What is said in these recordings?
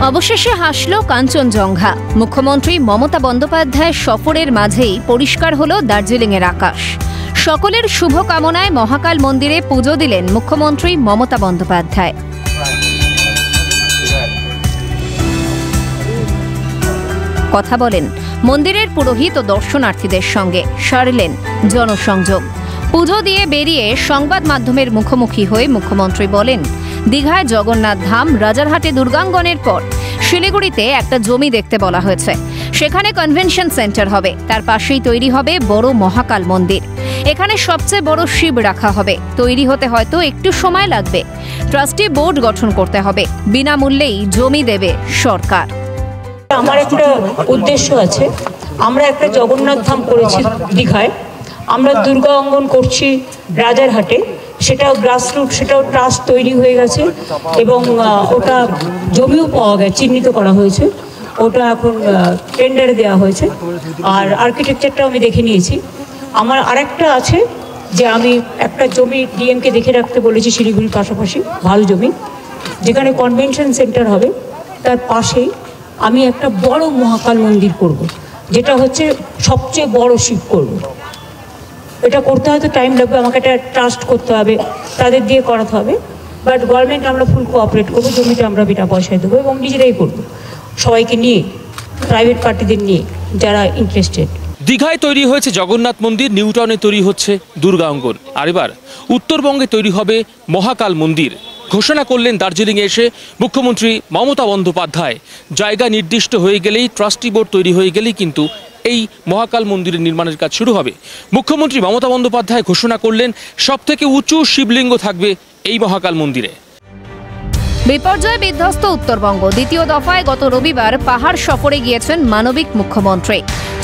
অবশেষে হাসল কাঞ্চনজঙ্ঘা। মুখ্যমন্ত্রী মমতা বন্দ্যোপাধ্যায়ের সফরের মাঝেই পরিষ্কার হলো দার্জিলিংয়ের আকাশ। সকলের শুভকামনায় মহাকাল মন্দিরে পুজো দিলেন মুখ্যমন্ত্রী মমতা বন্দ্যোপাধ্যায়। কথা বলেন মন্দিরের পুরোহিত ও দর্শনার্থীদের সঙ্গে, সারলেন জনসংযোগ। পুজো দিয়ে বেরিয়ে সংবাদ মাধ্যমের মুখোমুখি হয়ে মুখ্যমন্ত্রী বলেন, দীঘায় জগন্নাথ ধাম, রাজারহাটে দুর্গাঙ্গনের পর শিলিগুড়িতে একটা জমি দেখতে বলা হয়েছে। সেখানে কনভেনশন সেন্টার হবে, তার পাশেই তৈরি হবে বড় মহাকাল মন্দির। এখানে সবচেয়ে বড় শিব রাখা হবে। তৈরি হতে হয়তো একটু সময় লাগবে। ট্রাস্টি বোর্ড গঠন করতে হবে। বিনামূল্যেই জমি দেবে সরকার। আমার একটা উদ্দেশ্য আছে। আমরা একটা জগন্নাথ ধাম করেছি দীঘায়, আমরা দুর্গা অঙ্গন করছি রাজারহাটে, সেটাও গ্রাসরুট, সেটাও ট্রাস্ট তৈরি হয়ে গেছে এবং ওটা জমিও পাওয়া গেছে, চিহ্নিত করা হয়েছে। ওটা এখন টেন্ডারে দেওয়া হয়েছে আর আর্কিটেকচারটাও আমি দেখে নিয়েছি। আমার আরেকটা আছে যে আমি একটা জমি ডিএমকে দেখে রাখতে বলেছি শিলিগুড়ির পাশাপাশি, ভালো জমি, যেখানে কনভেনশন সেন্টার হবে। তার পাশেই আমি একটা বড় মহাকাল মন্দির করব, যেটা হচ্ছে সবচেয়ে বড় শিব করব। এটা করতে হয়তো টাইম লাগবে, আমাকে একটা ট্রাস্ট করতে হবে, তাদের দিয়ে করাতে হবে। বাট গভর্নমেন্ট আমরা ফুল কোঅপারেট করবো, জমিটা আমরা বিনা পয়সায় দেবো এবং নিজেরাই করবো, সবাইকে নিয়ে, প্রাইভেট পার্টিদের নিয়ে যারা ইন্টারেস্টেড। দীঘায় তৈরি হয়েছে জগন্নাথ মন্দির, নিউ টাউনে তৈরি হচ্ছে দুর্গা অঙ্গন, আর এবার উত্তরবঙ্গে তৈরি হবে মহাকাল মন্দির। ঘোষণা করলেন দার্জিলিংয়ে এসে মুখ্যমন্ত্রী মমতা বন্দ্যোপাধ্যায়। জায়গা নির্দিষ্ট হয়ে গেলেই, ট্রাস্টি বোর্ড তৈরি হয়ে গেলেই কিন্তু এই মহাকাল মন্দিরের নির্মাণের কাজ শুরু হবে। মুখ্যমন্ত্রী মমতা বন্দ্যোপাধ্যায় ঘোষণা করলেন, সবথেকে উঁচু শিবলিঙ্গ থাকবে এই মহাকাল মন্দিরে। বিপর্যয় বিধ্বস্ত উত্তরবঙ্গ। দ্বিতীয় দফায় গত রবিবার পাহাড় সফরে গিয়েছেন মানবিক মুখ্যমন্ত্রী।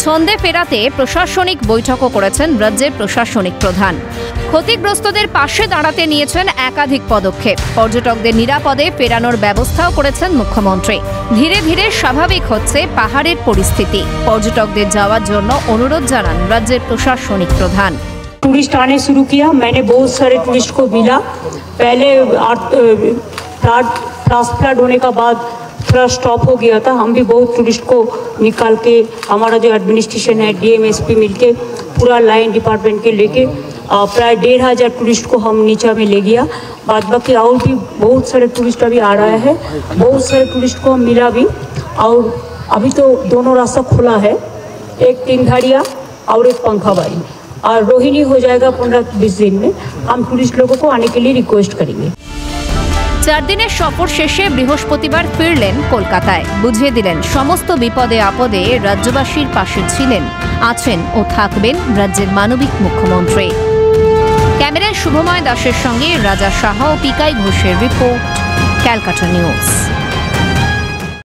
ছন্দে ফেরাতে প্রশাসনিক বৈঠকও করেছেন রাজ্যের প্রশাসনিক প্রধান। ক্ষতিগ্রস্তদের পাশে দাঁড়াতে নিয়েছেন একাধিক পদক্ষেপ। পর্যটকদের নিরাপদে ফেরানোর ব্যবস্থাও করেছেন মুখ্যমন্ত্রী। ধীরে ধীরে স্বাভাবিক হচ্ছে পাহাড়ের পরিস্থিতি। পর্যটকদের যাওয়ার জন্য অনুরোধ জানান রাজ্যের প্রশাসনিক প্রধান। टूरिस्ट आने शुरू किया, मैंने बहुत सारे टूरिस्ट को मिला। पहले फ्लड होने का बाद थोड़ा स्टॉप हो गया था। हम भी बहुत टूरिस्ट को निकाल के, हमारा जो एडमिनिस्ट्रेशन है, डीएम एसपी मिलके पूरा लाइन डिपार्टमेंट के लेके प्राय 1500 टूरिस्ट को हम नीचा में ले गया। बाद बाकी और भी बहुत सारे टूरिस्ट अभी आ रहा है, बहुत सारे टूरिस्ट को हम मिला भी। और अभी तो दोनों रास्ता खुला है, एक 3 घाड़िया और एक पंखाबाड़ी, और रोहिणी हो जाएगा 15-20 दिन में। हम टूरिस्ट लोगों को आने के लिए रिक्वेस्ट करेंगे। 4 দিনের সফর শেষে বৃহস্পতিবার ফিরলেন কলকাতায়। বুঝিয়ে দিলেন সমস্ত বিপদে আপদে রাজ্যবাসীর পাশে ছিলেন, আছেন ও থাকবেন রাজ্যের মানবিক মুখ্যমন্ত্রী। ক্যামেরায় শুভময় দাসের সঙ্গে রাজা সাহা ও পিকাই ঘোষের রিপোর্ট, ক্যালকাটা নিউজ।